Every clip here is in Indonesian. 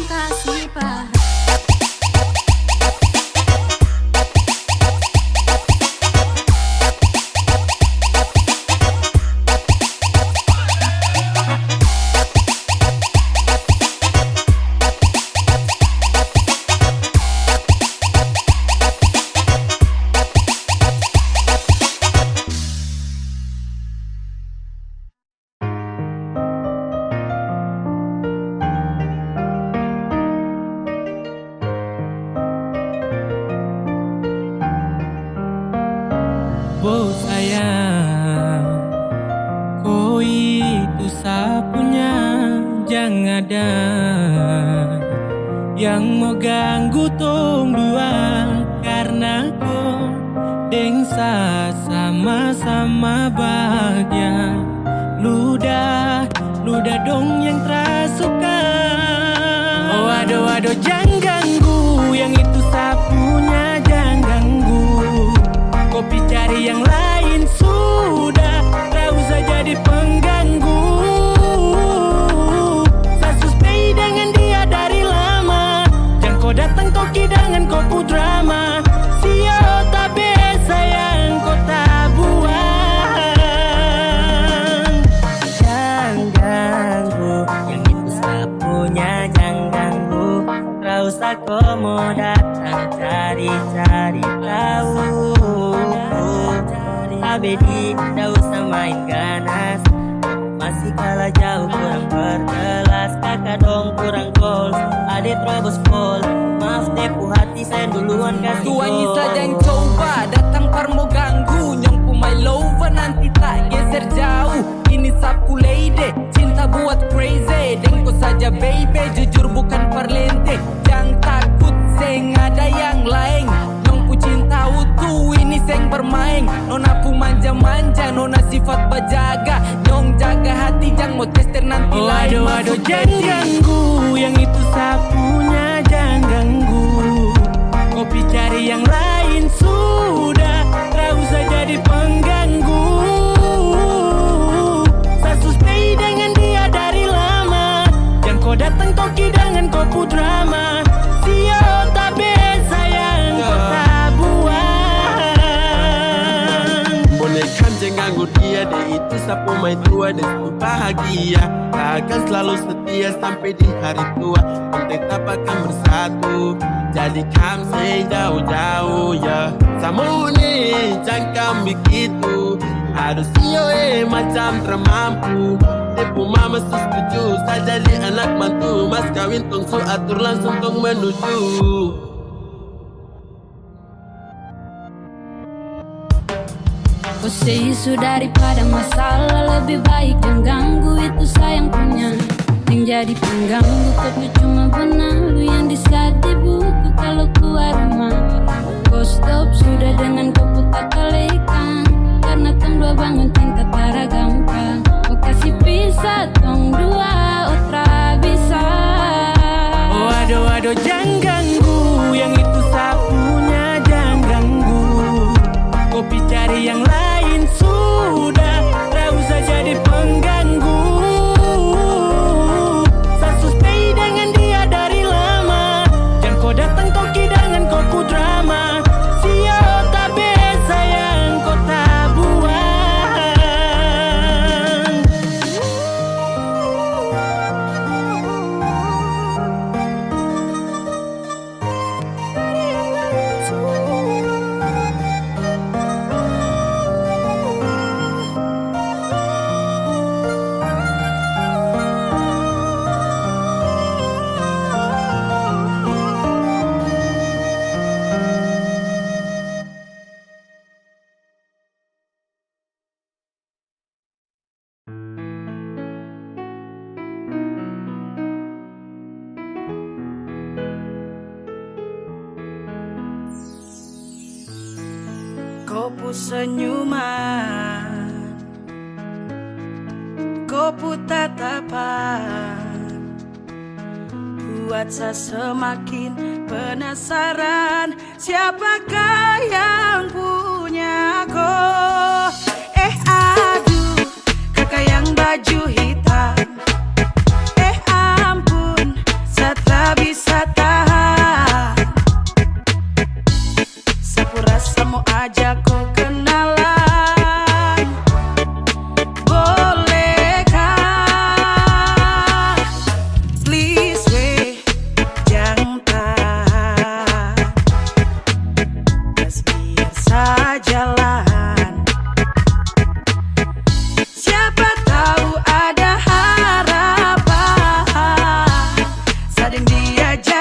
kasih paham. Oh sayang, kau itu sapunya, jangan ada yang mau ganggu tong dua, karena kau dengsa sama-sama bahagia. Ludah dong yang terasuka. Oh aduh jangan ganggu, yang itu sapunya jangan ganggu. Kopi cari yang lain sudah, tak usah jadi pengganggu. Saya suspei dengan dia dari lama, jangan kau datang kau kidangan kau pu drama. Sio tapi sayang kau tak buang. Jangan ganggu, yang itu sapunya jangan ganggu. Tak usah kau mau datang cari-cari tahu. Abedi, tak usah main ganas, masih kalah jauh kurang berkelas. Kakak dong kurang goals, adik terobos gol. Maaf deh pu hati saya duluan kasih gol. Tuannya saja yang coba datang par mau ganggu. Nyong pu my lover nanti tak geser jauh. Ini sapu lady, cinta buat crazy. Dengko saja baby, jujur bukan parlente. Jangan takut seng ada yang lain. Nyong pu cinta utuh, ini seng bermain. Nona pu manja-manja, nona sifat bajaga. Nyong jaga hati, jangan mau tester nanti lain. Aduh jangan ganggu, yang itu sapunya jangan ganggu. Kopi cari yang lain sudah, tak usah jadi pengganggu. Saya suspei dengan dia dari lama, jangan kau datang kau kidangan kau pu drama. Sio tapi sayang kau tak buang. Boleh kan jangan ganggu dia, dia itu sapu main tua dan itu bahagia. Akan selalu setia sampai di hari tua, tetap akan bersatu. Jadi kamu jauh-jauh ya. Sama nih jangan begitu, harus sio macam termampu. Depu mama setuju, saya jadi anak mantu. Mas kawin tong su atur langsung tong menuju. Kau say isu daripada masalah, lebih baik jangan ganggu, itu sayang punya. Yang jadi pengganggu tapi cuma benalu yang disaat di buku kalau keluar rumah. Kau stop sudah dengan kau putar kalekan, karena tong dua bangun cinta tara gampang. Kau kasih pisah tong dua, otra bisa. Oh aduh jangan ganggu, yang itu sapunya jangan ganggu. Kopi cari yang lain sudah, tak usah jadi pengganggu. Saya suspei dengan dia dari lama, jangan kau datang kau kidangan kau ku drama. Sio tapi sayang kau tak buang. Kau pu senyuman, kau pu tatapan, buat saya semakin penasaran. Siapakah yang punya kau? Aduh, kakak yang baju hitam. Ampun, saya tak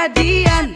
jadian.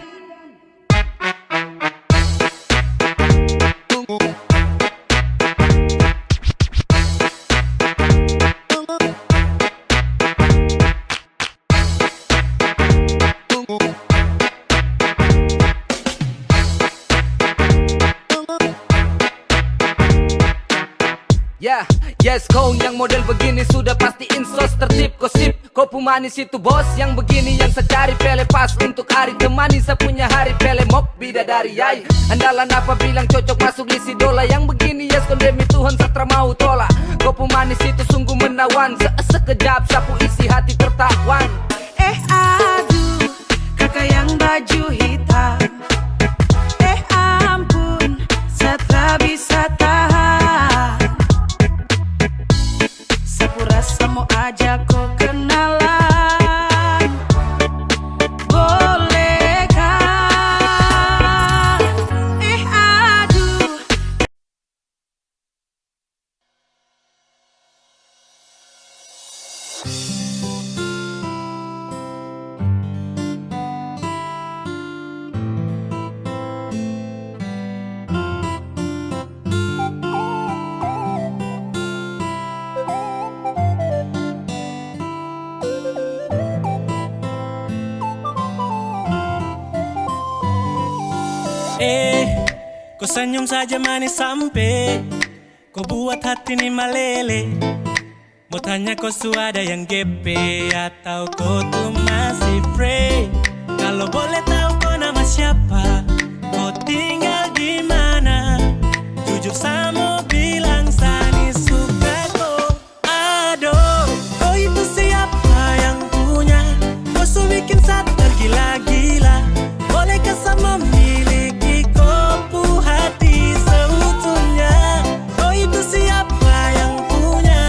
Ya, yes kau yang model begini sudah pasti insos tertib gosip. Kau pumanis itu bos yang begini yang secari pele pas untuk hari temani sepunya hari pele mok bidadari yai. Andalan apa bilang cocok masuk list idola yang begini yes kondemi Tuhan satra mau tolak. Kau pumanis itu sungguh menawan sekejap sapu isi hati tertawan. Aduh, kakak yang baju hitam. Ampun, satra bisa tahan. Sapu rasa mau ajak kau kenalan. Bolehkah? Aduh. Kau senyum saja manis sampai kau buat hati ini meleleh. Mau tanya kau sudah yang GP atau kau tuh masih free? Kalau boleh tahu kau nama siapa, kau tinggal di mana? Jujur sama bilang Sani suka kau. Aduh, kau itu siapa yang punya? Kau su bikin saat tergila-gila. Bolehkah sama miliki kopu hati seutuhnya? Kau itu siapa yang punya?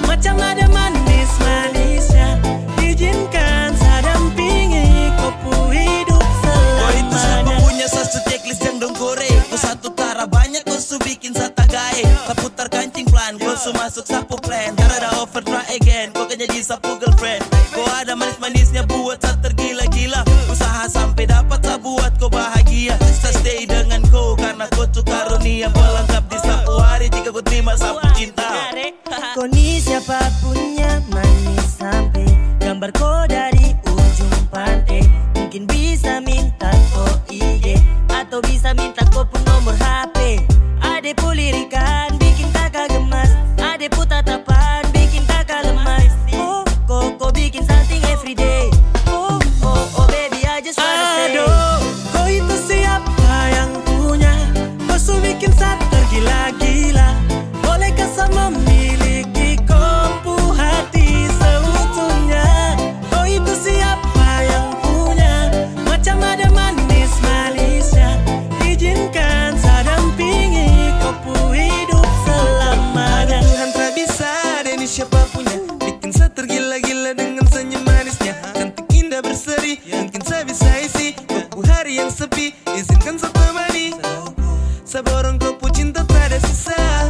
Macam ada manis-manisnya. Izinkan saya dampingi kopu hidup selamanya. Kau itu siapa punya satu checklist yang dong gore. Kau satu tara banyak kau su bikin satagae. Kau putar kancing plan, kau su masuk sapu plan. Karena ada offer try again, kau kan jadi sapu girlfriend. Kau ada manis-manisnya buat saya tergila-gila. Usaha sampai dapat saya buat kau bahagia. Saya stay dengan kau karena kau tuh karunia pelengkap di sapu hari jika kau terima sapu cinta. Kau ni siapa punya manis sampai gambar kau dari ujung pantai. Mungkin bisa minta kau IG atau bisa minta kau pun nomor HP. Ade pulirikan bikin kakak gemas. Ade tatapan bikin kakak lemas. Kau bikin something everyday. Oh baby I just wanna say. Aduh, kau itu siapa yang punya? Kau su bikin saat tergila-gila. Bolehkah sama miliki kopu hati seutuhnya? Kau itu siapa yang punya? Macam ada manis-manisnya. Izinkan saya dampingi kopu hidup selamanya. Tuhan tak bisa ada ini siapa punya. Bikin saya tergila-gila dengan senyum manisnya. Cantik indah berseri, mungkin saya bisa isi kopu hari yang sepi. Izinkan saya temani. Saya borong kopu cinta tak ada sisa.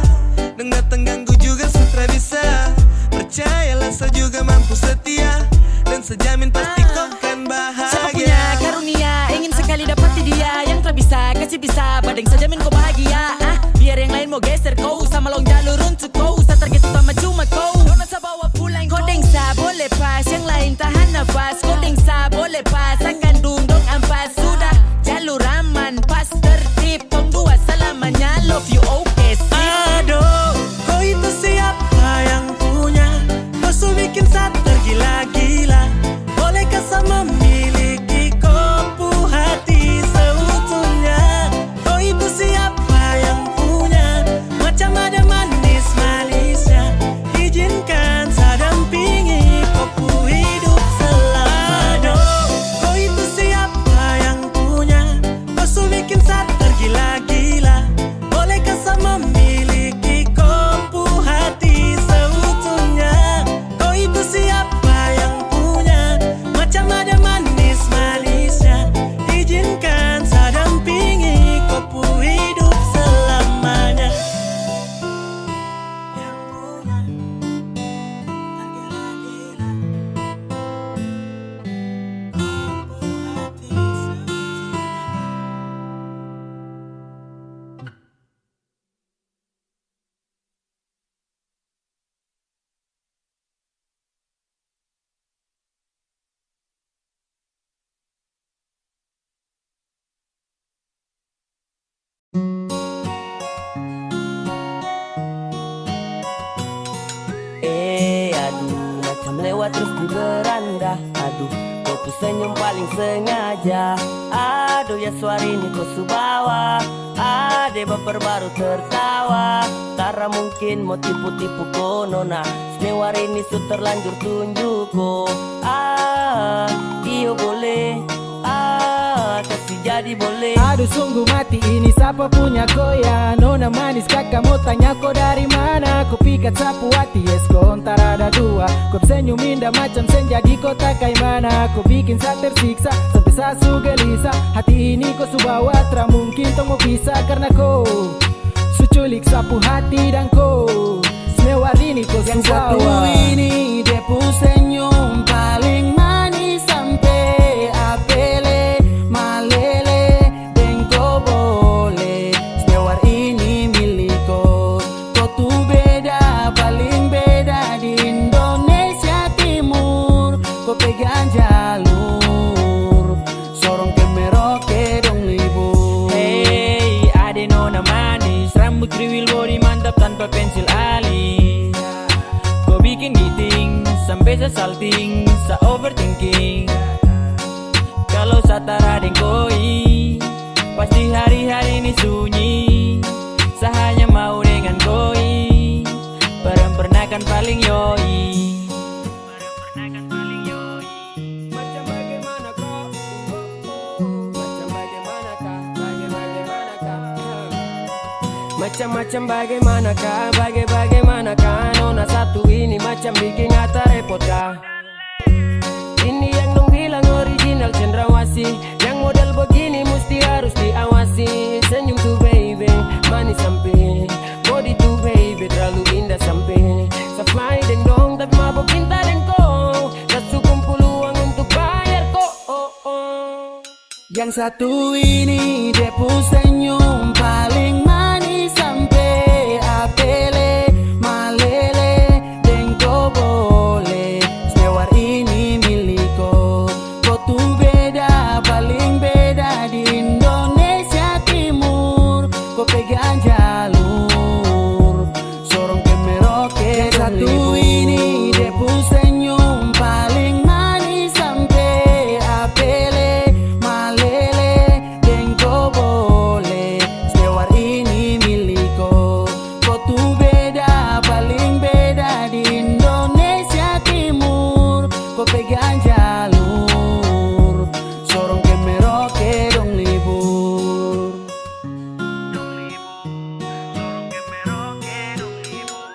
Dan datang ganggu juga sutra bisa. Percayalah saya juga mampu setia. Dan sejamin pasti kau kan Siapa punya bahagia. karunia ingin sekali dapati dia yang tak bisa kasih bisa badeng saja min kau bahagia. Biar yang lain mau geser kau sama long jalur untuk kau. Saya target utama cuma kau. Dona saya bawa pulang kau dengsa boleh pas yang lain tahan nafas. Kau dengsa boleh pas akan dong ampas. Sudah jalur aman pas tertib tong dua selamanya love you okay sip. Aduh, kau itu siapa yang punya? Kau su bikin saat tergila-gila. Bolehkah sama miliki kopu hati seutuhnya? Kau itu siapa yang punya? Macam ada manis-manisnya. Izinkan saya dampingi kopu hidup selamanya. Aduh, kau itu beranda. Aduh, kau tuh senyum paling sengaja. Aduh ya suara ini kau subawa. Ade baper baru tertawa. Tara mungkin mau tipu-tipu ko nona. Senewar ini su terlanjur tunjuk ko. Iyo boleh. Kasih jadi boleh. Aduh sungguh mati ini siapa punya ko ya. Nona manis kakak mau tanya ko dari mana. Ko pikat sapu hati yes ko ntar ada dua. Ko senyum indah macam senja di kota kaimana. Ko bikin saya tersiksa sampai saya su gelisah. Hati ini ko su bawa tra mungkin tong mau bisa. Karena ko su culik sapu hati dan ko senewar ini ko su bawa. Yang satu ini dia pu senyum paling manis sampai apele. Pegang jalur sorong ke Merauke dong libur. Hey, ade nona manis, rambut kriwil body mantap tanpa pensil alis. Kau bikin giting sampai sa salting, sa overthinking. Kalau sa tara deng koi, pasti hari-hari ini sunyi. Sa hanya mau dengan koi, perem-pernakan paling yoi. Macam-macam bagaimanakah nona satu ini macam bikin hata repot kah. Ini yang dong bilang original cendrawasih. Yang model begini mesti harus diawasi. Senyum tuh baby, manis sampai body tuh baby, terlalu indah sampai sa fly deng dong tapi mabok cinta deng ko. Tak cukup peluang untuk bayar ko. Yang satu ini dia pu senyum paling manis sampai apele malele deng ko boleh. Senewar ini miliko. Kau tuh beda paling beda di Indonesia Timur. Kau pegang jalur sorong ke Merauke. Yang satu ini dia pu senyum paling manis sampai apele malele deng ko boleh. Senewar ini miliko. Kau tuh beda paling beda di Indonesia Timur. Kau pegang jalur sorong ke Merauke dong libur. Sorong ke Merauke dong libur.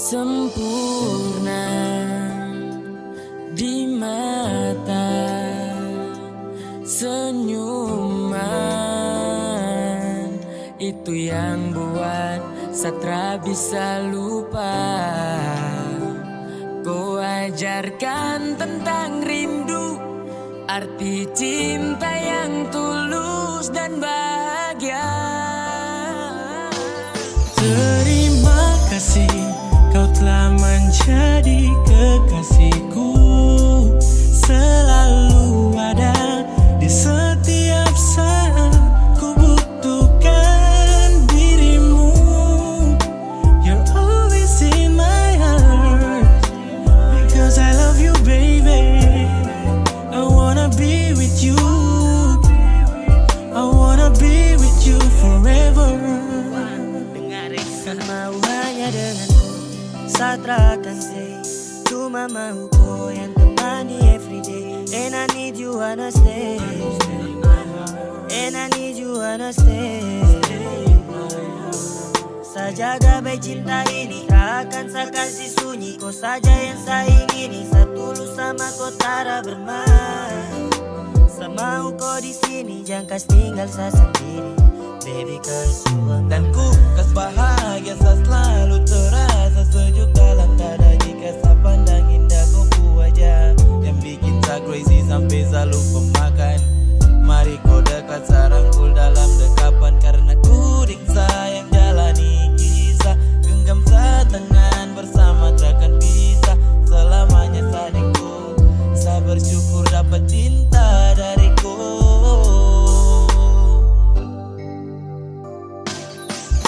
Sempurna di mata, senyuman itu yang buat Satra bisa lupa. Kau ajarkan tentang rindu, arti cinta yang tulus dan bahagia. Terima kasih kau telah menjadi kekasihku, selalu ada di setiap saat ku butuhkan dirimu. You're always in my heart because I love you baby. I wanna be with you, I wanna be with you forever. Mau hanya denganku, Satra akan stay. Cuma mau kau yang temani everyday. And I need you wanna stay. And I need you wanna stay. Saya jaga baik cinta ini, akan saya kasih sunyi. Kau saja yang saya ingini, saya tulus sama kau tara bermain. Saya mau kau di sini, jangan kas tinggal saya sendiri. Baby cause you are mine. Dan ku kas bahagia saya selalu terasa sejuk dalam dada. Jika saya pandang indah kau wajah yang bikin saya cinta crazy sampai selalu pemakan. Mari kau dekat sarangkul dalam dekapan, karena ku ding sayang jalani kisah. Genggam setangan bersama takkan bisa selamanya sadingku. Saya bersyukur dapat cinta dariku.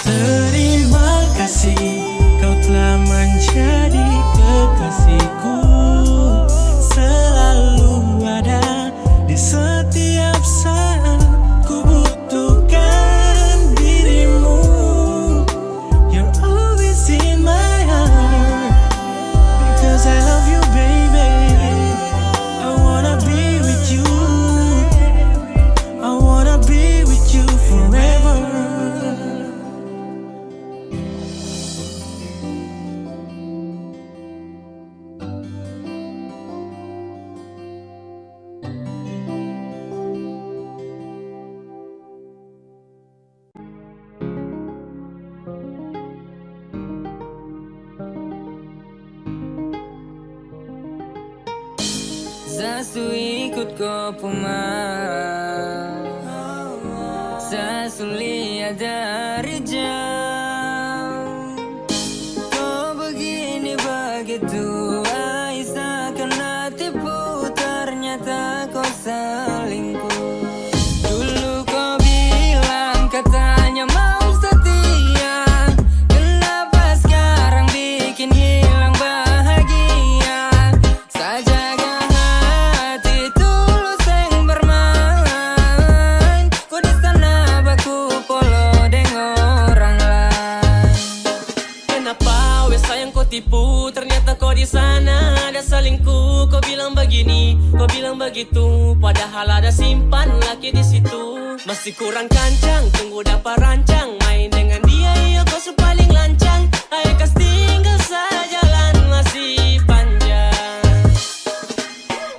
Terima kasih kau telah menjadi kekasihku. Selalu ada di setiap saat ku butuhkan dirimu. You're always in my heart because I love you, baby. I wanna be with you. I wanna be with you forever. Sasu ikut kau pemarah, sasu lihat dari jauh. Kau begini begitu Aisyah, kena tipu, ternyata kau selingkuh. Dulu kau bilang katanya mau setia, kenapa sekarang bikin hilang bahagia? Saja tipu, ternyata kau di sana ada selingkuh. Kau bilang begini, kau bilang begitu, padahal ada simpan laki di situ. Masih kurang kancang, tunggu dapat rancang, main dengan dia, iya kau paling lancang. Ayo kas tinggal saja, jalan masih panjang.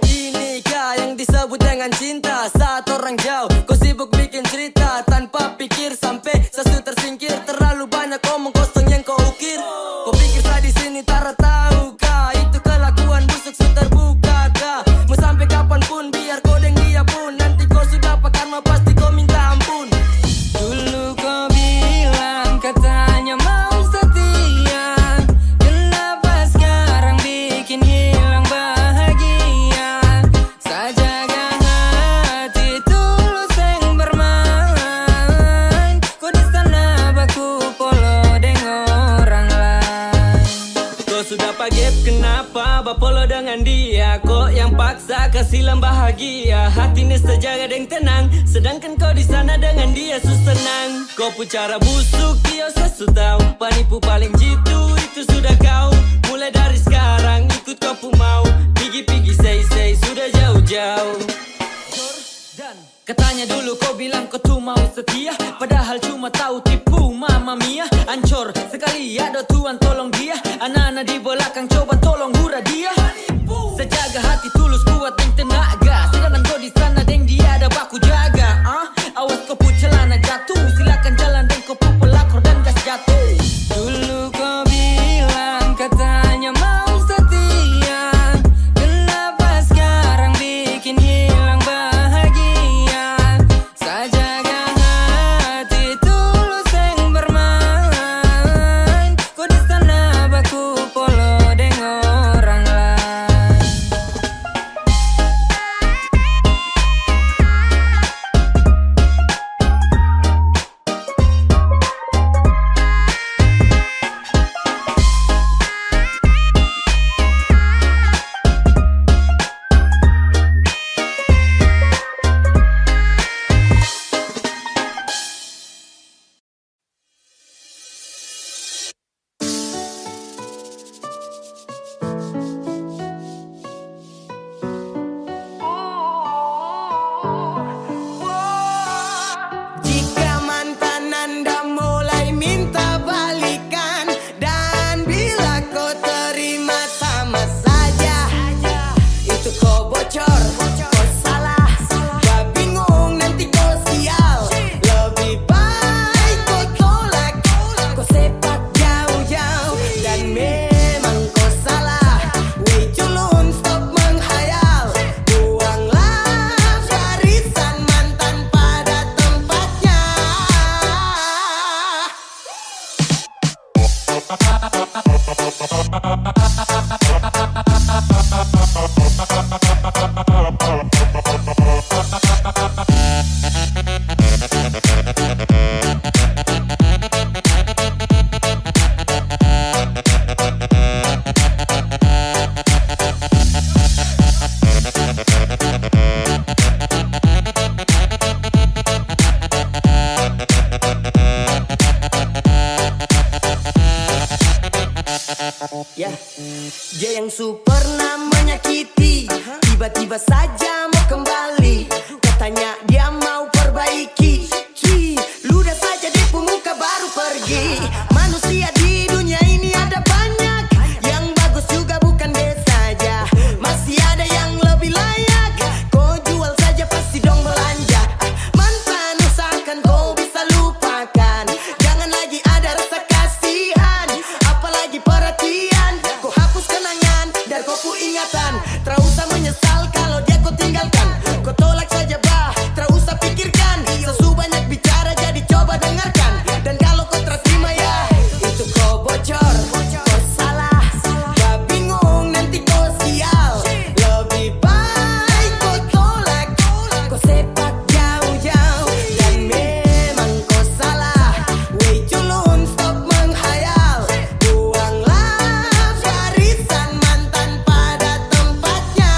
Inikah yang disebut dengan cinta? Saat orang jauh, kau sibuk bikin cerita tanpa pikir sampai sesu tersingkir. Terlalu banyak omong kosong yang kau ukir. Kau pikir saya di sini tak tahu kah? Itu kelakuan busuk sudah terbuka kah? Mau sampai kapanpun biar kau deng dia pun, nanti kau sudah pakai karma pasti kau minta ampun. Dulu kau bilang katanya mau setia, kenapa sekarang bikin hilang bahagia? Sajaga hati tulus yang bermain, kau di sana baku polo dengan orang lain. Kau sudah pagep, kenapa bapolo dengan dia? Kok yang paksa kasih bahagia? Hati ini sejaga dan tenang, sedangkan kau di sana dengan dia senang. Kau pun cara busuk dia sesu tahu, penipu paling jitu itu sudah kau. Mulai dari sekarang ikut kau pun mau, pigi-pigi say sudah jauh-jauh. Katanya dulu kau bilang kau tuh mau setia, padahal cuma tahu tipu mama mia. Ancor sekali ada Tuhan tolong dia, anak-anak di belakang coba tolong hura dia. Sejaga hati tulus kuat dan tenaga, sedangkan kau di sana deng dia ada baku jaga. Awas kau pun celana jatuh, silakan jalan dan kau pun pelakor dan gas jatuh. Dulu kau bilang katanya mau setia, kenapa sekarang bikin hilang bahagia? Sajaga hati tulus yang bermain, kau di sana baku polo dengan orang lain. Dia yang super pernah menyakiti, tiba-tiba saja mau kembali. Katanya dia mau perbaiki. Ludah saja di muka baru pergi. Manusia di dunia ini ada banyak, yang bagus juga bukan dia saja. Masih ada yang lebih layak, kau jual saja pasti dong belanja. Mantan usahakan kau bisa lupakan, jangan lagi ada rasa kasihan, apalagi perhatian. Kau hapus kenangan dari kau ingatan, tak usah menyesal kalau dia kau tinggalkan. Kau tolak saja bah, tak usah pikirkan. Sesu banyak bicara jadi coba dengarkan. Dan kalau kau terima ya, itu kau bocor, kau salah, gak bingung nanti kau sial. Lebih baik kau tolak, kau sepak jauh-jauh. Dan memang kau salah, way culun stop menghayal. Buanglah barisan mantan pada tempatnya.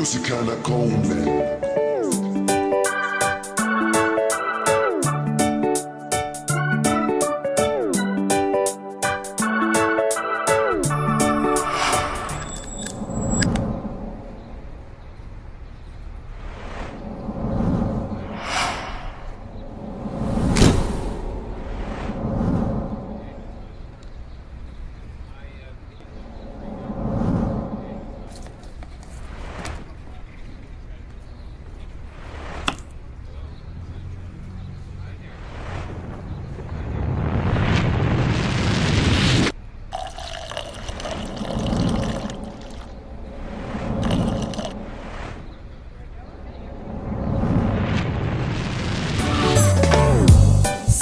Music kinda cold, man.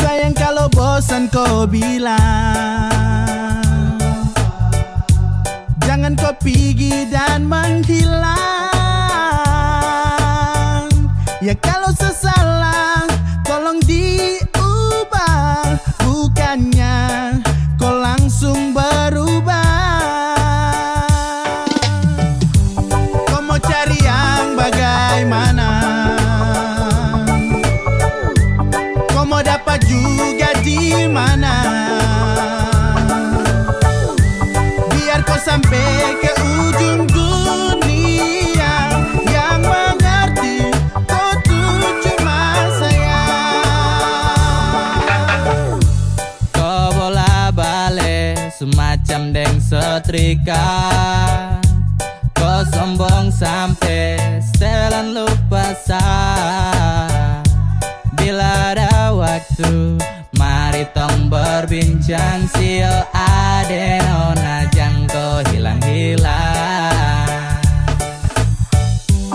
Sayang kalau bosan kau bilang, jangan kau pergi dan menghilang. Ya kalau sesalah tolong diubah, bukannya kau langsung berubah. Kau mau cari yang bagaimana? Kau mau dapat juga di mana? Biar kau sampai ke ujung dunia, yang mengerti kau tuh cuma saya. Kau bola balik semacam deng setrika. Kau sombong sampai setelan lupa sah. Bila ada waktu, mari tong berbincang. Sio adeno najang kau hilang-hilang.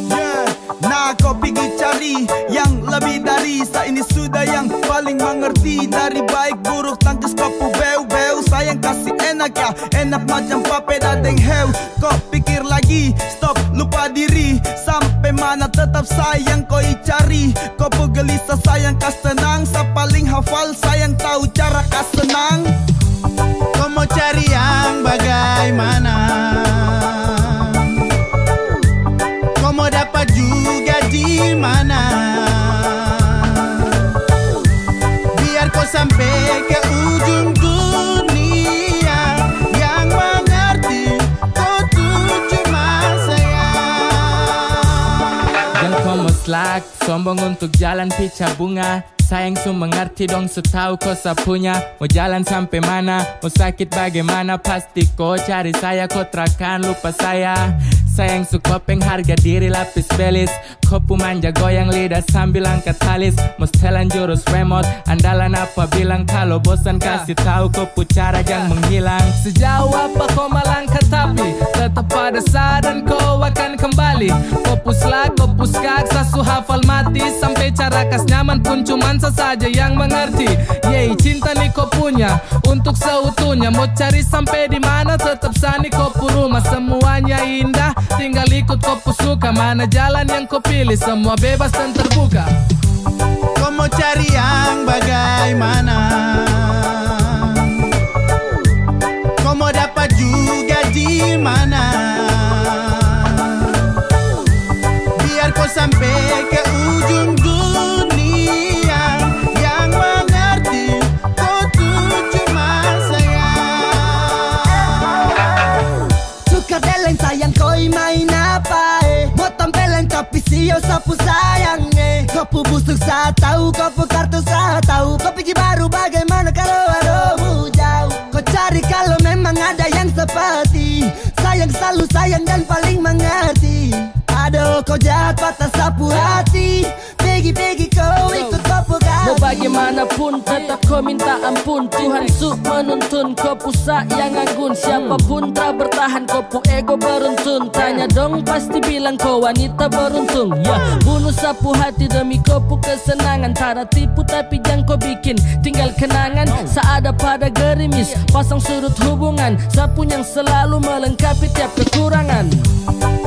Yeah, nah kau pergi cari yang lebih dari saya ini sudah yang paling mengerti. Dari baik buruk tangkis kau beu-beu. Sayang kasih enak ya, enak macam papeda deng heu. Kau pikir lagi, stop lupa diri. Sampai mana tetap sayang kau cari. Kau gelisah sayang kas tenang. Sa paling hafal sayang tahu cara kas senang. Kau mau cari yang bagaimana? Kau mau dapat juga di mana? Biar kau sampai ke ujung dunia, yang mengerti kau tuh cuma saya. Jangan kau muslak, sombong untuk jalan pica bunga. Sayang su mengerti dong, su tahu kau sapunya. Mau jalan sampai mana, mau sakit bagaimana, pasti kau cari saya. Kau terakan lupa saya. Sayang su kopeng harga diri lapis belis. Kopu manja goyang lidah sambil angkat talis. Mau setelan jurus remote, andalan apa bilang. Kalau bosan kasih tahu kopu cara jangan menghilang. Sejauh apa kau melangkah tapi tetap pada saat dan kau akan kembali. Kopus lak, kopus kak, sasu hafal mati. Sampai cara kas nyaman pun cuman saja yang mengerti. Yeay, cinta nih kau punya untuk seutuhnya. Mau cari sampai di mana tetap sani kopu rumah. Semuanya indah, tinggal ikut kopu suka. Mana jalan yang kau pilih, semua bebas dan terbuka. Kau mau cari yang bagaimana? Kau mau dapat juga di mana? Biar kau sampai ke ujung dunia, yang mengerti kau tuh cuma saya. Suka deleng sayang koi main apa Mau tampeleng tapi sio sapu sayang Kopu busuk saya tahu, kopu kartu saya tahu. Kau pergi baru bagaimana kalau aduhmu jauh. Kau cari kalau memang ada yang seperti sayang, selalu sayang dan paling mengerti. Aduh kau jahat patah sapu hati. Pergi-pergi kau ikut kopu kami. Mau bagaimanapun tetap kau minta ampun. Tuhan su menuntun kau pusa yang anggun. Siapapun tak bertahan kopu ego beruntun. Tanya dong pasti bilang kau wanita beruntung. Ya bunuh sapu hati demi kopu kesenangan. Tara tipu tapi jangan kau bikin tinggal kenangan. Seada pada gerimis pasang surut hubungan. Sapu yang selalu melengkapi tiap kekurangan.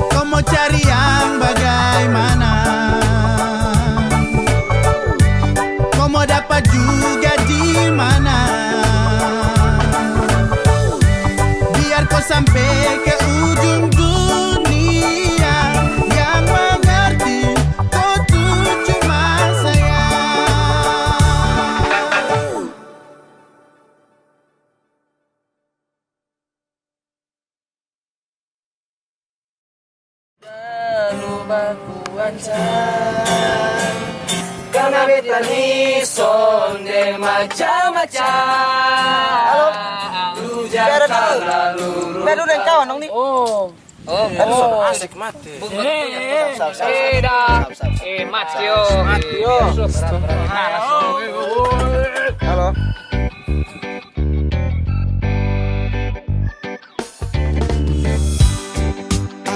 Kau mau cari yang bagaimana? Kau mau dapat juga di mana? Biar kau sampai ke ujung dunia, yang aku ancam. Karena beta ni sonde macam-macam. Lu jangan terlalu Bedu dan kawan dong nih. asik mati. Matio. Halo.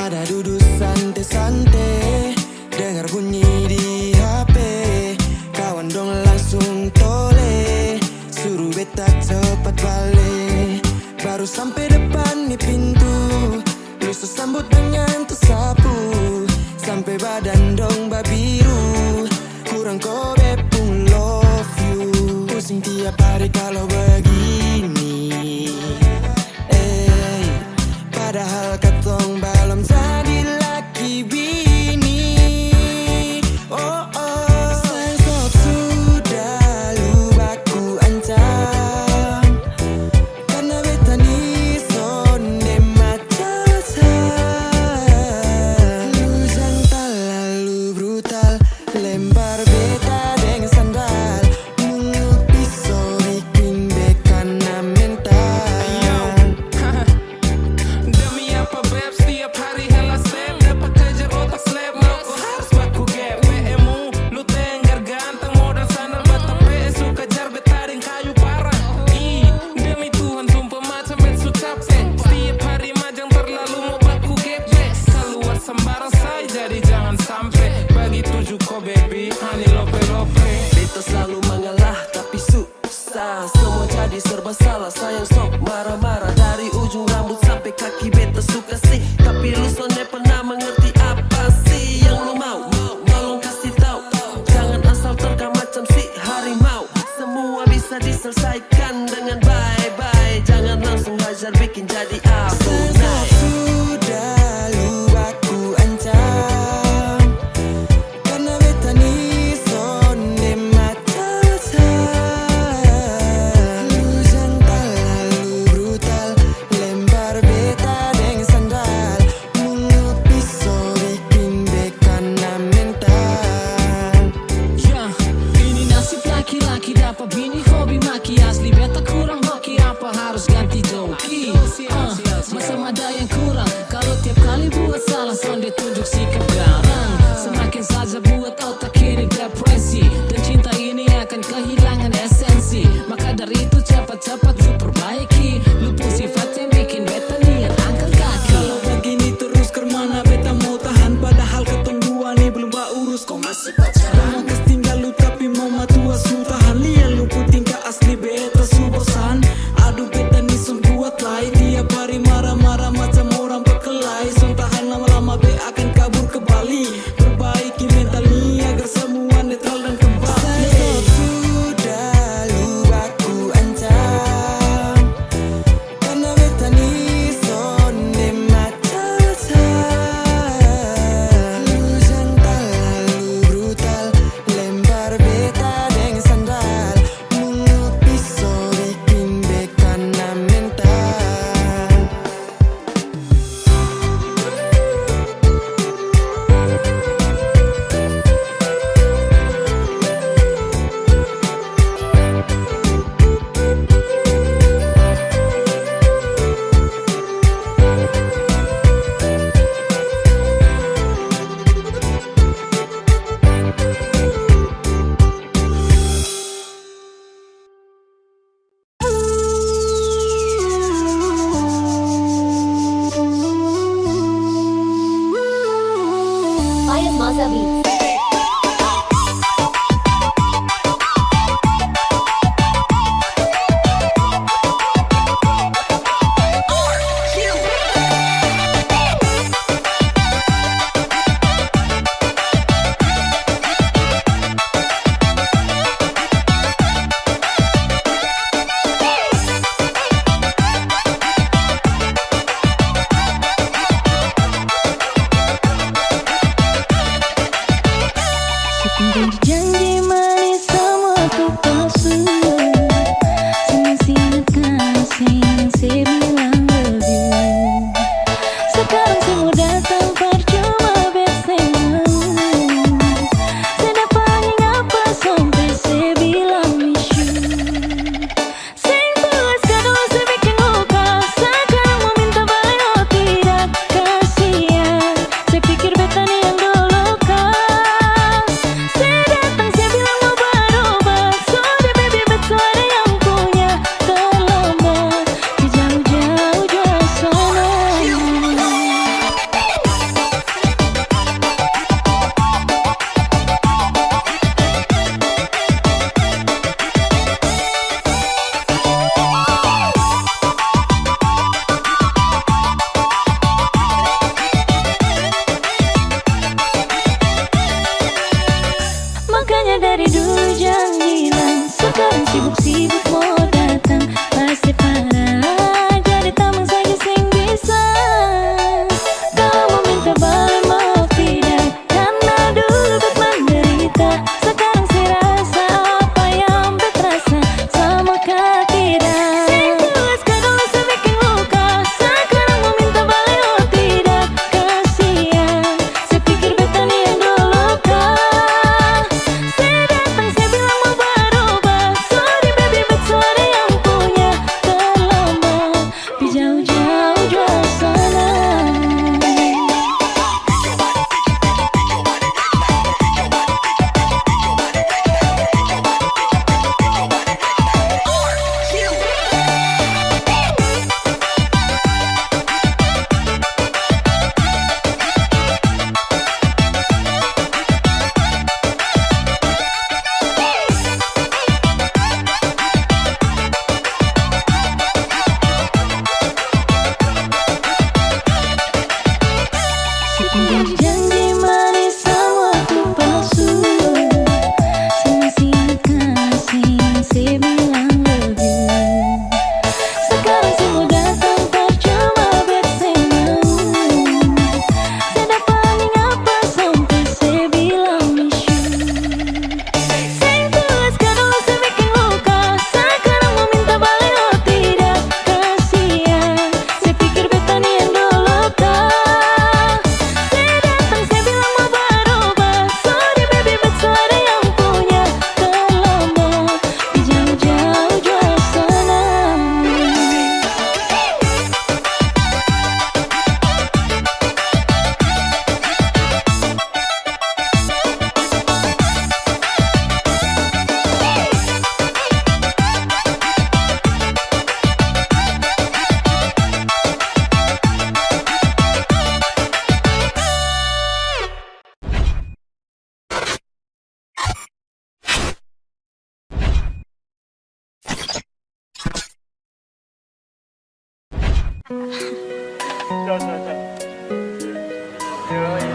Ada duduk santai-santai, dengar bunyi di HP. Kawan dong langsung tole, suruh beta cepat balik. Baru sampai depan nih pintu, lu sambut dengan tersapu. Sampai badan dong babiru, kurang kobe pun love you. Pusing tiap hari kalau begini. Padahal katong belum jadi laki bini. Sayang sok sudah lu baku ancam. Karena beta ni sonde macam-macam. Lu jangan terlalu brutal, lempar beta dengan sandal. Mulut pisau bikin beka na mental. Demi apa beb setiap hari hela step, dapat kejar otak slap. Mau kau harus baku gap PMU, lu tenggar ganteng modal sandal mata PS. Suka jar betaring kayu parah. Demi Tuhan sumpah macam bet su capek. Setiap hari majang terlalu mau baku gap. Keluar sembarang say, jadi jangan sampai bagi tujuh ko baby honey lope-lope. Beta selalu mengalah tapi susah, semua jadi serba salah. Sayang sok marah-marah dari ujung rambut sampai kaki. Beta suka sih, tapi lu sonde pernah mengerti apa sih yang lu mau. Tolong kasih tahu, jangan asal terkam macam si harimau. Semua bisa diselesaikan dengan bye-bye. Jangan langsung hajar bikin jadi abu naik. Sudah lu aku ancam. Karena beta ni sonde macam-macam. Lu jangan terlalu brutal, lempar beta dengan sandal. Mulut pisau bikin beka na mental. Ini nasib laki-laki dapat bini hobi maki. Asli beta kurang hoki, apa harus ganti joki? Masa ada yang kurang, kalau tiap kali buat salah sonde tunjuk sikap garang. Semakin saja buat otak ini depresi, dan cinta ini akan kehilangan esensi. Maka dari itu cepat-cepat lu perbaiki. Lu pun sifat yang bikin beta niat angkat kaki. Kalau begini terus kemana beta mau tahan? Padahal ketong dua nih belum urus, kau masih pacaran. Kas tinggal lu tapi mau matua su tahan. Lihat lu pun tingkah asli beta su bosan. Aduh beta nih sun kuat lai, tiap hari marah-marah macam orang berkelahi. Sun tahan lama-lama be akan kabur ke Bali. Perbaiki mental nih agar semua netral dan kembali. Sudah lu aku ancam. Karena beta ni sonde macam-macam. Lu jangan terlalu brutal, lempar beta dengan sandal. Mulut pisau bikin beka na mental. Fayaz Mazabi. nih yang dulu kah. Saya datang, saya bilang mau berubah. Sorry baby, betul ada yang punya. Terlambat di jauh-jauh jauh sana. Makanya dari dulu jangan hilang. Sekarang sibuk-sibuk mau datang. Pasti parah, jadi tamang saja sing bisa. Kamu minta balik maaf tidak, karena dulu bet menderita. Sekarang si rasa apa yang bet rasa, sama kah tidak. Sintelas kadang rasa bikin luka. Sekarang mau minta balik oh tidak. Kasihan, saya pikir beta nih yang dulu kah. Saya datang, saya bilang mau berubah. Sorry baby, betul ada yang punya. Terlambat di jauh-jauh jauh sana. Janji manis semua tuh palsu. Saya masih ingat kasih yang saya bilang lebih. Sekarang saya mau datang percuma bersenang. Saya dapat apa sampai saya bilang miss you. Sintelas kadang rasa bikin luka. Sekarang mau minta balik oh tidak. Kasihan, saya pikir beta nih yang dulu kah. Saya datang, saya bilang mau berubah. Sorry baby, betul ada yang punya. Terlambat di jauh-jauh jauh sana.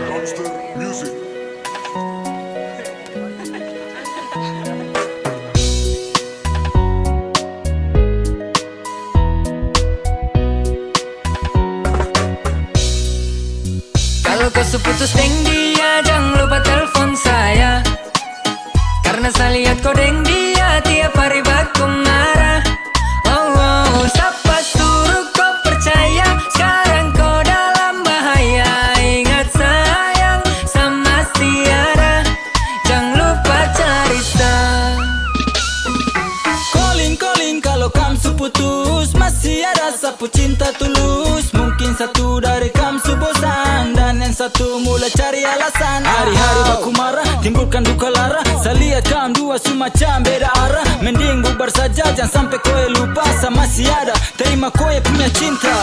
Monster music. Kalau kau seputus deng dia, jangan lupa telepon saya. Karena saya lihat kau deng dia tiap hari baku marah. Oh, oh, siapa suruh kau percaya? Sekarang kau dalam bahaya. Ingat sayang sama Tiara, jangan lupa cari sah. Calling kalau kamu seputus, masih ada sapu cinta tulus. Mungkin satu dari kamu bosan dan yang satu mulai cari alasan. Hari-hari baku marah, timbulkan duka lara. Saya lihat kamu dua semacam beda arah. Mending bubar saja, jangan sampai kowe lupa. Sama masih ada, terima kowe punya cinta.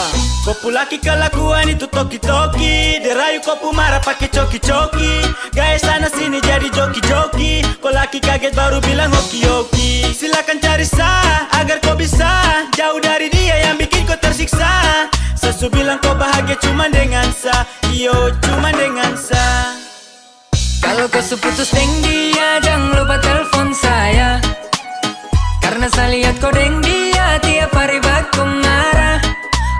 Kopu laki kelakuan itu toki-toki. Derayu kopu marah pakai coki-coki. Gaya sana sini jadi joki-joki. Kau laki kaget baru bilang hoki-hoki. Silakan cari sah agar kau bisa jauh dari dia yang bikin kau tersiksa. Sesu bilang kau bahagia cuma dengan sah. Iyo cuma dengan sah. Kalau kau seputus deng dia, jangan lupa telepon saya. Karena saya lihat kau deng dia tiap hari baku marah.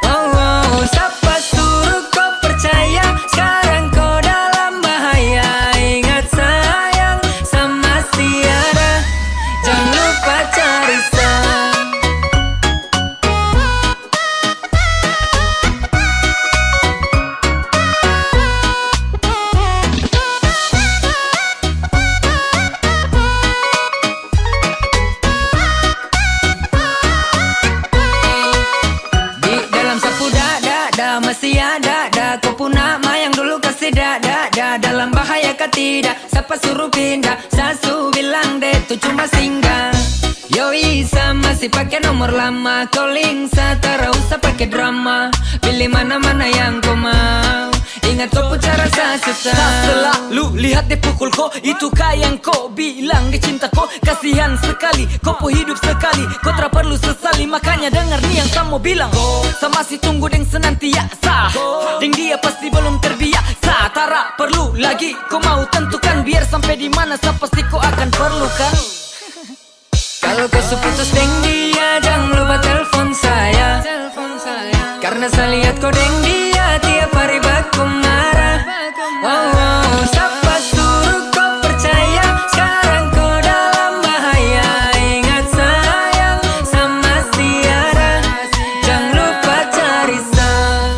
Oh, oh, siapa suruh kau percaya? Sekarang kau dalam bahaya. Ingat sayang sama Tiara, jangan lupa cari sah. Masih ada, kau pun nama yang dulu kasih dalam bahaya kah tidak? Siapa suruh pindah? Sasu bilang deh itu cuma singgah. Yoi sama masih pakai nomor lama. Calling satara usah pakai drama. Pilih mana-mana yang kau mau. Ingat kau pun cara sasuta. Tak selalu lihat dia pukul kau. Itukah yang kau bilang dia cinta kau? Kasihan sekali kau pun hidup sekali. Kau tak perlu sesali. Makanya dengar nih yang kamu bilang. Sama si tunggu deng senantiasa. Deng dia pasti belum terbiasa. Tak perlu lagi kau mau tentukan. Biar sampai di mana pasti kau akan perlukan. Kalau kau seputus deng dia, jangan lupa telepon saya. Karena saya lihat kau deng dia tiap hari baku marah. Oh, siapa suruh kau percaya? Sekarang kau dalam bahaya. Ingat sayang sama Tiara. Jangan lupa cari sal.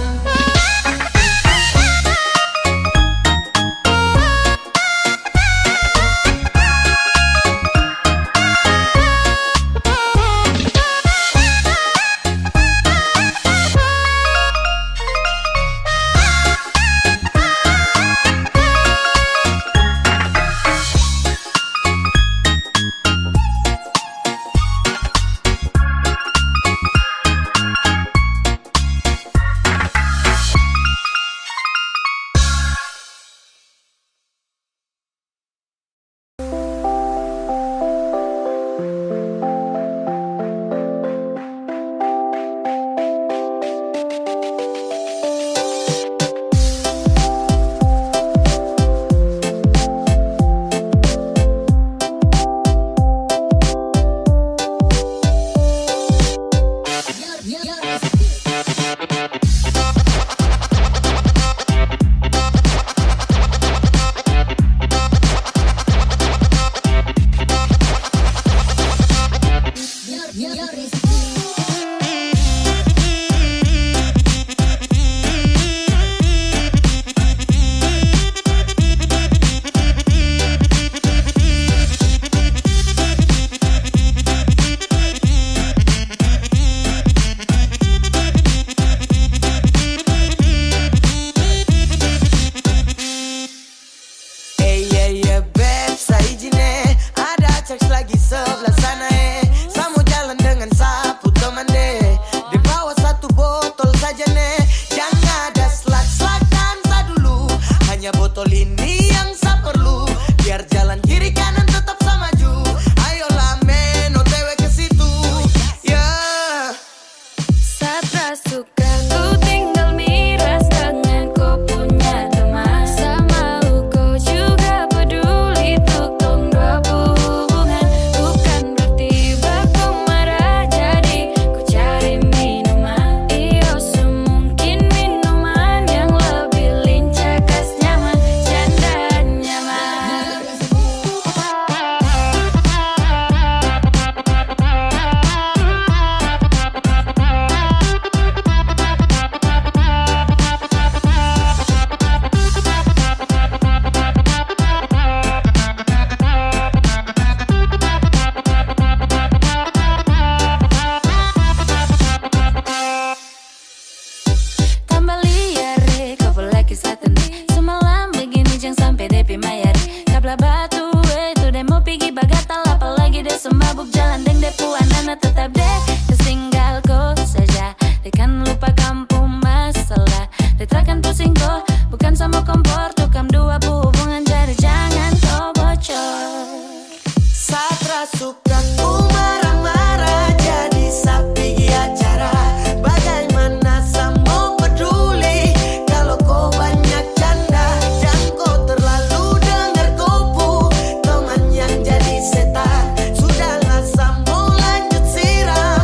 Sudahlah Sambo lanjut siram.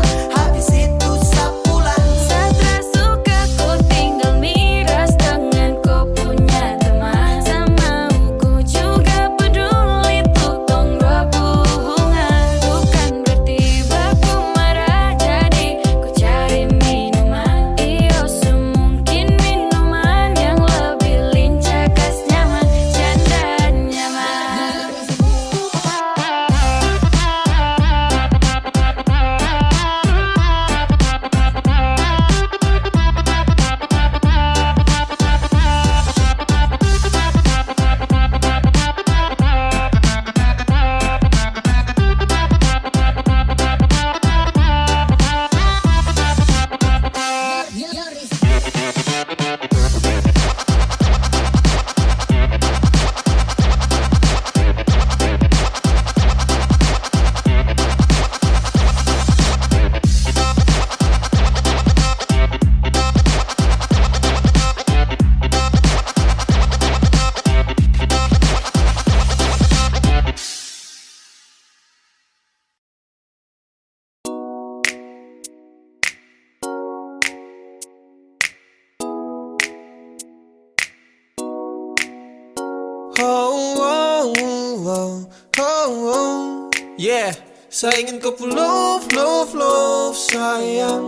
Yeah, saya ingin kau love, love, love sayang.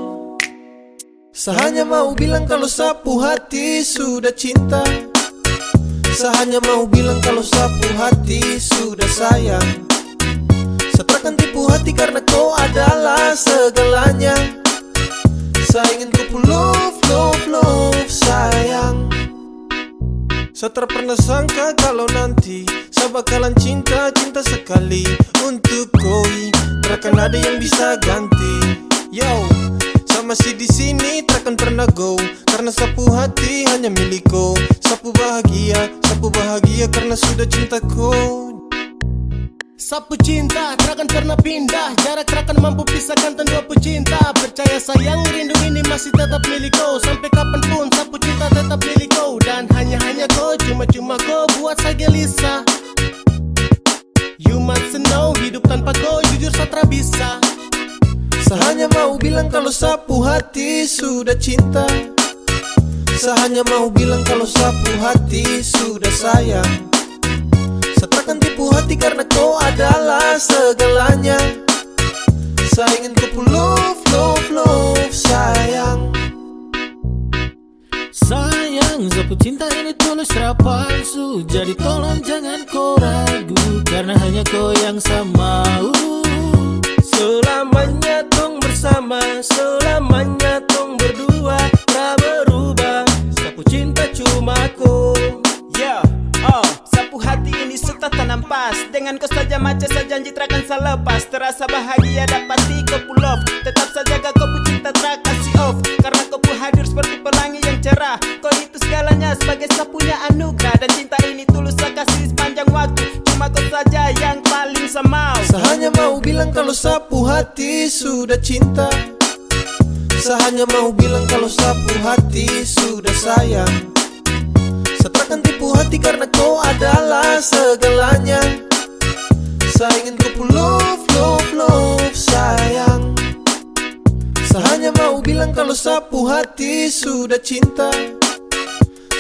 Saya hanya mau bilang kalau sapu hati sudah cinta. Saya hanya mau bilang kalau sapu hati sudah sayang. Saya takkan tipu hati karena kau adalah segalanya. Saya ingin kau love, love, love sayang. Saya tak pernah sangka kalau nanti saya bakalan cinta, cinta sekali untuk koi. Takkan ada yang bisa ganti. Yo, saya masih di sini takkan pernah go, karena sapu hati hanya milikku. Sapu bahagia karena sudah cintaku. Sapu cinta takkan pernah pindah, jarak takkan mampu pisahkan dua pecinta. Percaya sayang, rindu ini masih tetap milikku. Sampai kapanpun sapu cinta tetap milikku. Dan hanya kau, cuma kau buat saya gelisah. You must know, hidup tanpa kau jujur saya tak bisa. Saya hanya mau bilang kalau sapu hati sudah cinta. Saya hanya mau bilang kalau sapu hati sudah sayang. Saya takkan tipu hati karena kau adalah segalanya. Saya ingin kau love, love, love sayang. Sayang, sapu cinta ini tulus tak palsu. Jadi tolong jangan kau ragu, karena hanya kau yang saya mau. Selamanya tong bersama, selamanya tong berdua, tak berubah. Sapu cinta cuma kau. Yeah, sapu hati ini sudah tanam pas. Dengan kau saja macam saya janji takkan saya lepas. Terasa bahagia dapati kau pull off. Tetap saja kau cinta tak kasih off. Karena kau hadir seperti pelangi yang cerah. Kau itu segalanya sebagai sapunya anugerah. Dan cinta ini tulus saya kasih sepanjang waktu. Cuma kau saja yang paling saya mau. Saya hanya mau bilang kalau sapu hati sudah cinta. Saya hanya mau bilang kalau sapu hati sudah sayang. Saya takkan tipu hati karena kau adalah segalanya. Saya ingin kau love, love, love sayang. Saya hanya mau bilang kalau sapu hati sudah cinta.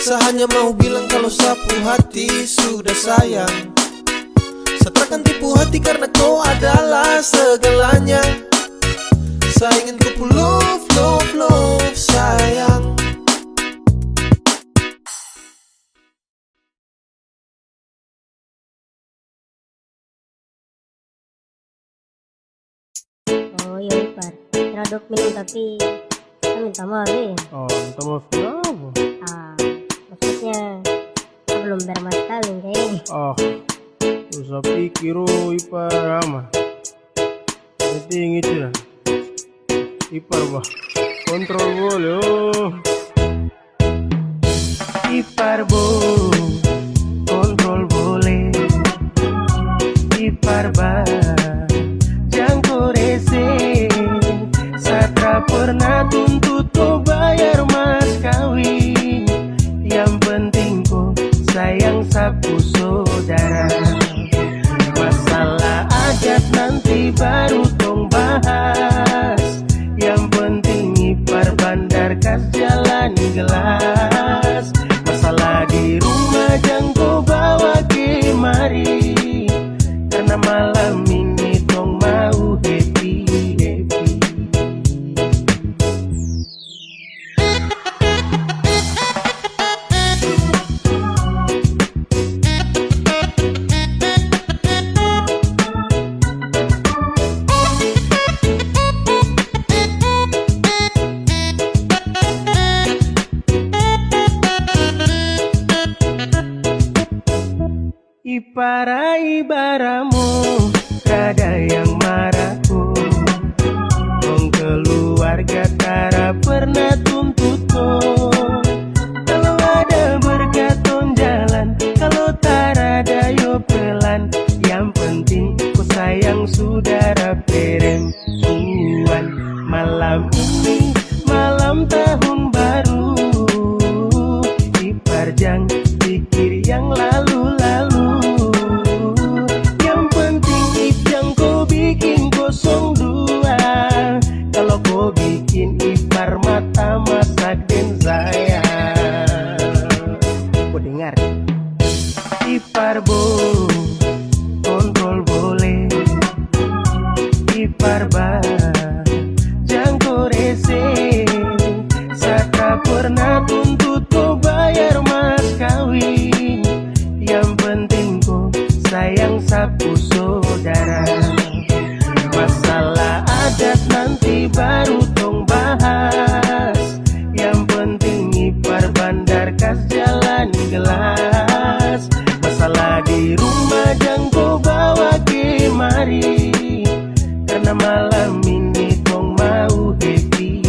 Saya hanya mau bilang kalau sapu hati sudah sayang. Saya takkan tipu hati karena kau adalah segalanya. Saya ingin kau love, love, love sayang. Oh iya Ipar, Radok minum tapi saya minta maaf ya. Oh, minta maaf kenapa? Maksudnya saya belum bermas kawin kayaknya. Usah pikir Ipar ramah. Penting itu lah. Ipar bah, kontrol boleh Ipar bo, kontrol boleh. Ipar bah, jangan rese. Satra pernah tuntut kau bayar mas kawin. Yang penting kau sayang sapu saudara. Masalah adat nanti baru tong bahas. Yang penting Ipar bandar kas jalan gelas. Masalah di rumah jangan kau bawa kemari. Karena malam ini tong mau happy. Iparai baramu, kada yang marahku. Wong keluarga tara pernah tuntut kau. Kalau ada berkaton jalan, kalau tara ada yo pelan. Yang penting ku sayang saudara perempuan. Malam ini malam tahun baru. Ipar jangan pikir yang lalu-lalu. Bikin kosong dua. Kalau kau bikin Ipar mata mas penting kok sayang sapu saudara. Masalah adat nanti baru tong bahas. Yang penting ipar bandar kas jalan gelas. Masalah di rumah jangan kau bawa kemari, karena malam ini tong mau happy.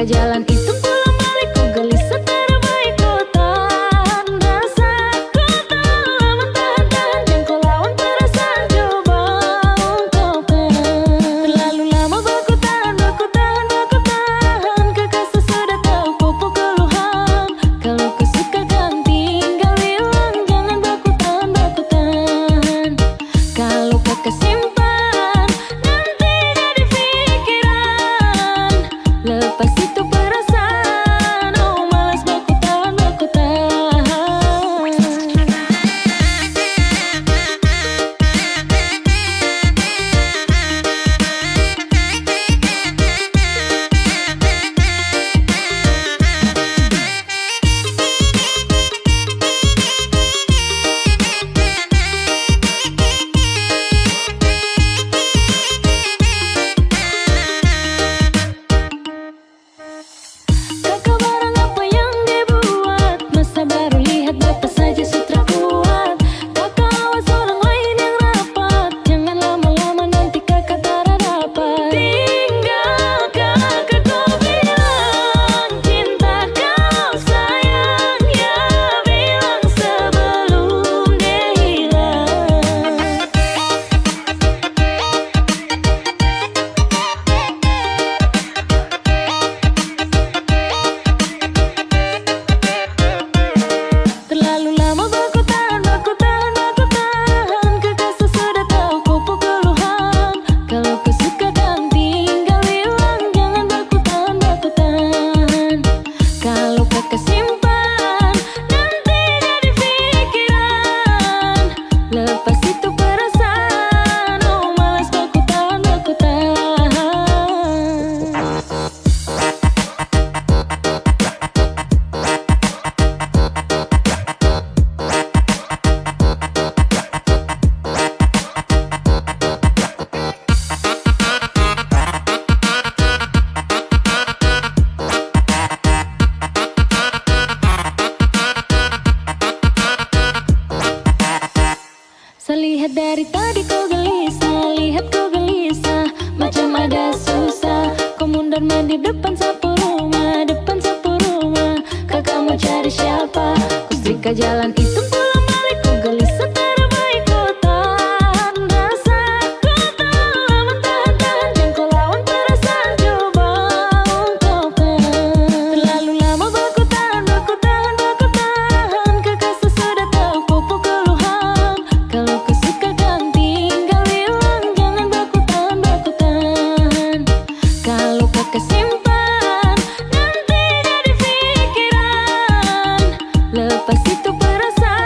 Jalan itu pulang balik ku gelisah terbaik kau tahan rasa. Ku tahu lama tahan-tahan yang kau lawan perasaan. Coba untuk terlalu lama baku tahan. Kekasih sudah tahu pupuk keluhan. Kalau kau suka kan tinggal bilang. Jangan baku tahan. Kalau kakak simpan nanti jadi pikiran. Lepas itu perasaan, oh malas baku tahan. Kakak barang apa yang dia buat, masa baru lihat bapak saja sutra kuat. Kakak awas orang lain yang rapat, jangan lama-lama nanti kakak tak dapat. Tinggal kakak kau bilang cinta kau sayang, ya bilang sebelum dia hilang. Terlalu lama baku tahan. Kekasih sudah tahu pupuk keluhan. Kalau kau suka kan tinggal bilang. Jangan baku tahan. Kalau kakak simpan nanti jadi pikiran. Lepas itu perasaan, oh malas baku tahan. Saya lihat dari tadi kau gelisah, macam ada susah. Kau mundar mandir depan sapu rumah. Kakak mau cari siapa? Ku setrika jalan itu pulang balik ku gelisah terbaik kau tahan rasa. Ku tahu lama tahan yang kau lawan perasaan. Coba untuk terlalu lama baku tahan. Kekasih sudah tahu pupuk keluhan. Kalau kau suka kan tinggal bilang. Jangan baku tahan. Kalau kakak simpan nanti jadi pikiran. Lepas itu perasaan.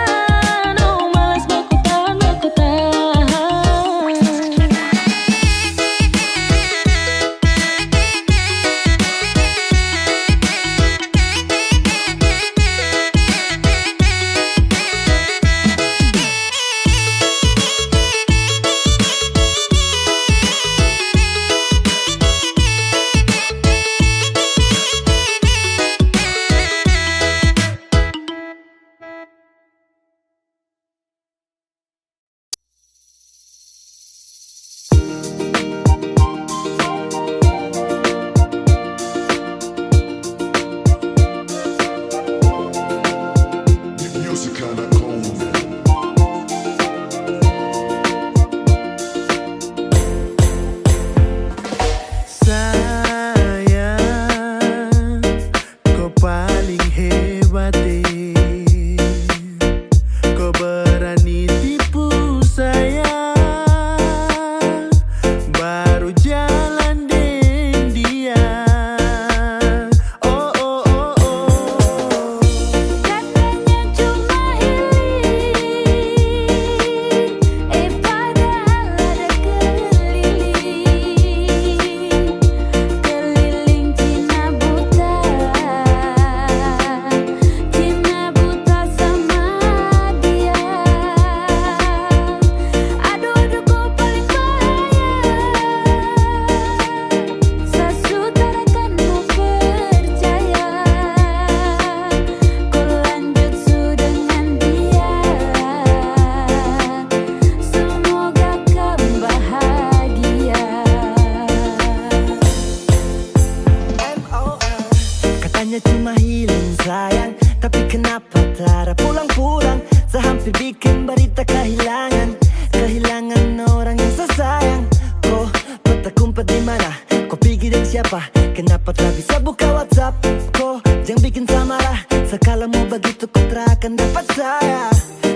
tempat di mana? Kau pergi dengan siapa? Kenapa tak bisa buka WhatsApp? Kau jangan bikin saya marah. Sekala mau begitu kau terakan dapat saya.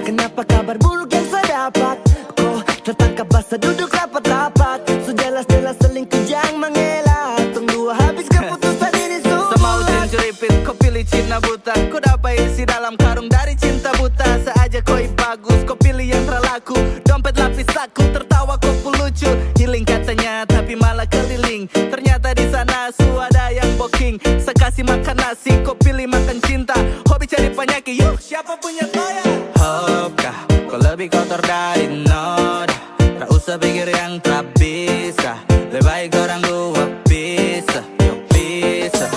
Kenapa kabar buruk yang saya dapat? Kau tertangkap basah duduk rapat-rapat. So jelas-jelas selingkuh jangan mengelak. Tunggu habis keputusan ini sudah. Semau repeat, kau pilih cinta buta. Kau dapat isi dalam karung dari cinta buta. Seaja kau bagus, kau pilih yang terlaku. Dompet lapis aku, tertawa kau pun lucu. Healing katanya, tapi malah keliling. Ternyata di sana ada yang booking. Sekasih makan nasi, kau pilih makan cinta. Hobi cari penyakit, yuk siapa punya kaya? Hopkah, kau lebih kotor dari noda. Tak usah pikir yang tak bisa. Lebih baik orang dua bisa, yuk bisa.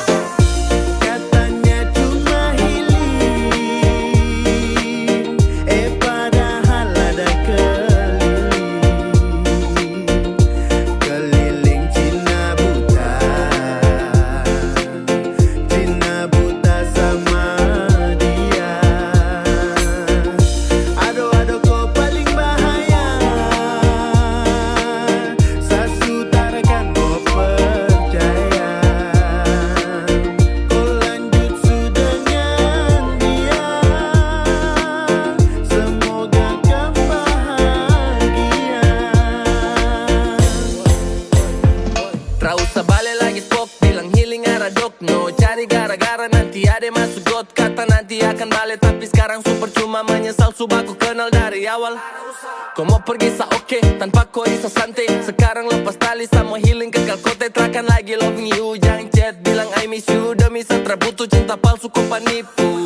Kau mau pergi sa oke, tanpa kau isa santai. Sekarang lepas tali sama healing kekal kau tetrakan lagi loving you. Jangan chat bilang I miss you. Demi satra butuh cinta palsu kau penipu.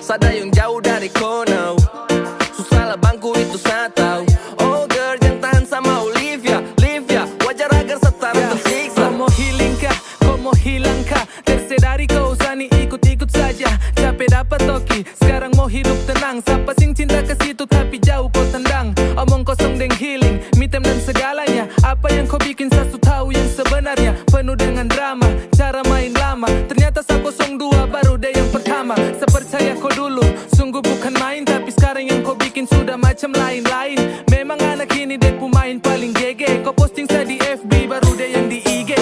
Sada yang jauh dari kau now. Susah lah bangku itu saya tahu. Oh girl jangan tahan sama Olivia. Livia wajar agar setara tersiksa. Kau mau healing kah? Kau mau hilang kah? Tersedari kau usani ikut-ikut saja. Capek dapat toki, sekarang mau hidup tenang. Siapa sing cinta ke situ tapi jauh kau tendang. Omong kosong deng healing, mitem dan segalanya. Apa yang kau bikin sasu tahu yang sebenarnya. Penuh dengan drama, cara main lama. Ternyata sa 02 baru deh yang pertama. Sepercaya kau dulu, sungguh bukan main. Tapi sekarang yang kau bikin sudah macam lain-lain. Memang anak ini deh pemain paling GG. Kau posting saya di FB baru deh yang di IG.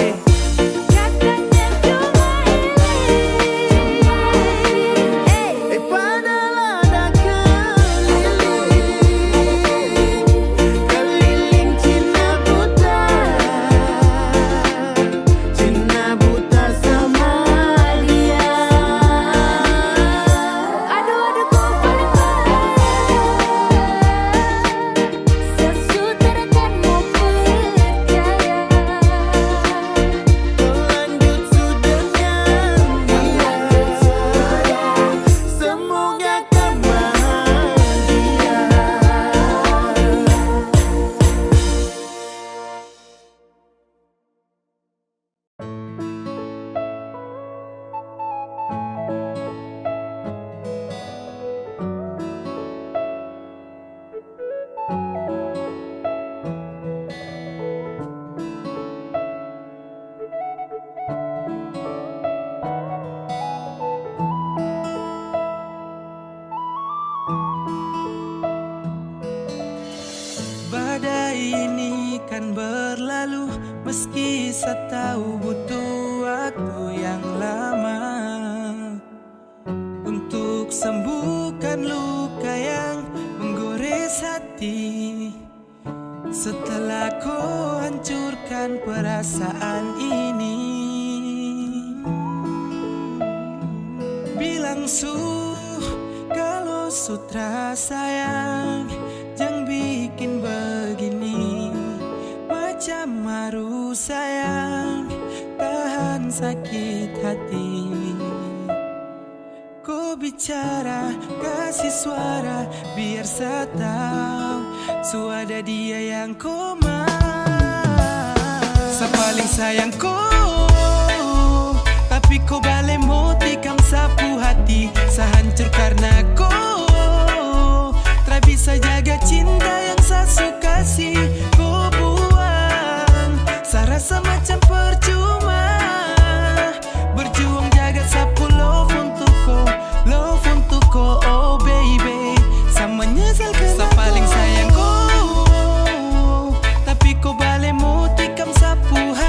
akan berlalu meski saya tahu butuh waktu yang lama untuk sembuhkan luka yang menggores hati. Setelah kau hancurkan perasaan ini, bilang kalau sutra sayang, jangan bikin begini. Macam harus sayang, tahan sakit hati. Kau bicara, kasih suara, biar saya tahu suada dia yang kau mau. Saya paling sayang kau, tapi kau balik mau tikam sapu hati. Saya hancur karena kau tak bisa jaga cinta yang saya suka kasih. Kau buang, saya rasa macam percuma berjuang jaga sapu love untuk kau, oh baby. Saya menyesal karena saya paling sayang kau, tapi kau balik mau tikam sapu hati.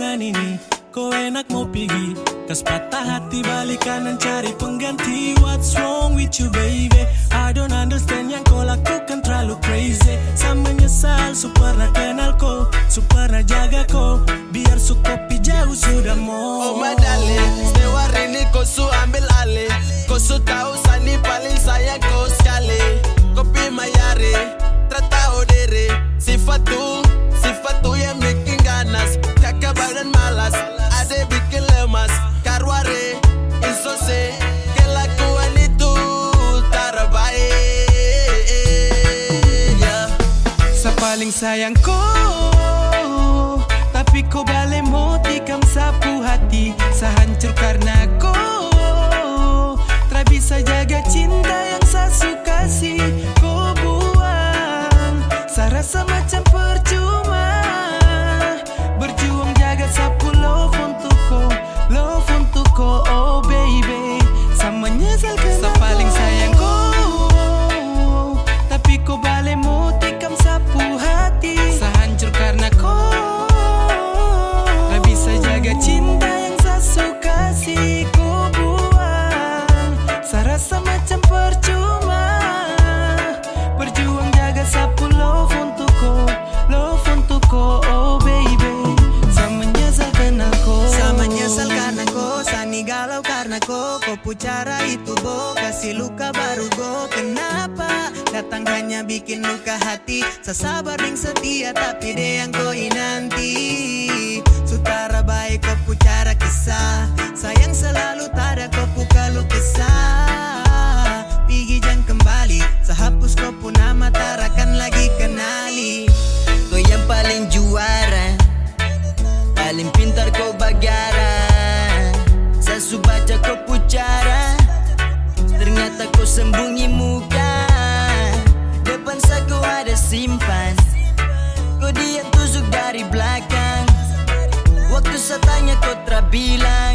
hubungan ini kau enak mau pergi. Kas patah hati balik kanan cari pengganti. What's wrong with you baby? I don't understand yang kau lakukan terlalu crazy. Sama nyesal su pernah kenal kau, su pernah jaga kau. Biar su kopi jauh sudah mau. Oh my darling, setiap hari ini kau su ambil alih. Kau su tahu Sani paling sayang kau sekali. Kopi mayari, tertahu diri. Sifat tu yang bikin ganas. Kakak badan malas, ade bikin lemas. Karware, insose, kelakuan itu terbaik. Yeah. Sa paling sayang ko, tapi kau balik mau tikam sapu hati. Sa hancur karena kau tak bisa jaga cinta yang saya suka sih. Kau buang, saya rasa macam percuma. Berjuang jaga sapu love untuk kau, oh baby. Sama nyesal kena sa paling sayang kau, tapi kau balik mau tikam sapu hati. Saya hancur karena kau tak bisa jaga cinta yang saya suka sih. Kau buang, saya rasa macam percuma. Berjuang jaga sapu love untuk kau, oh baby. Sama nyesal karena kau, Sama nyesal karena kau, Sani galau karena kau. Kau pucara itu bo, kasih luka baru go. Kenapa datang hanya bikin luka hati? Sasabar yang setia tapi deh yang kau inanti. Sutara baik kau pucara kisah, sayang selalu tada kau pukalu kisah. Pigi jangan kembali, sehapus kau pun nama tarakan lagi kenali. Kau yang paling juara, paling pintar kau bagara. Saya su baca kau pucara, ternyata kau sembunyi muka. Depan saya kau ada simpan, kau diam tusuk dari belakang. Waktu saya tanya kau terbilang.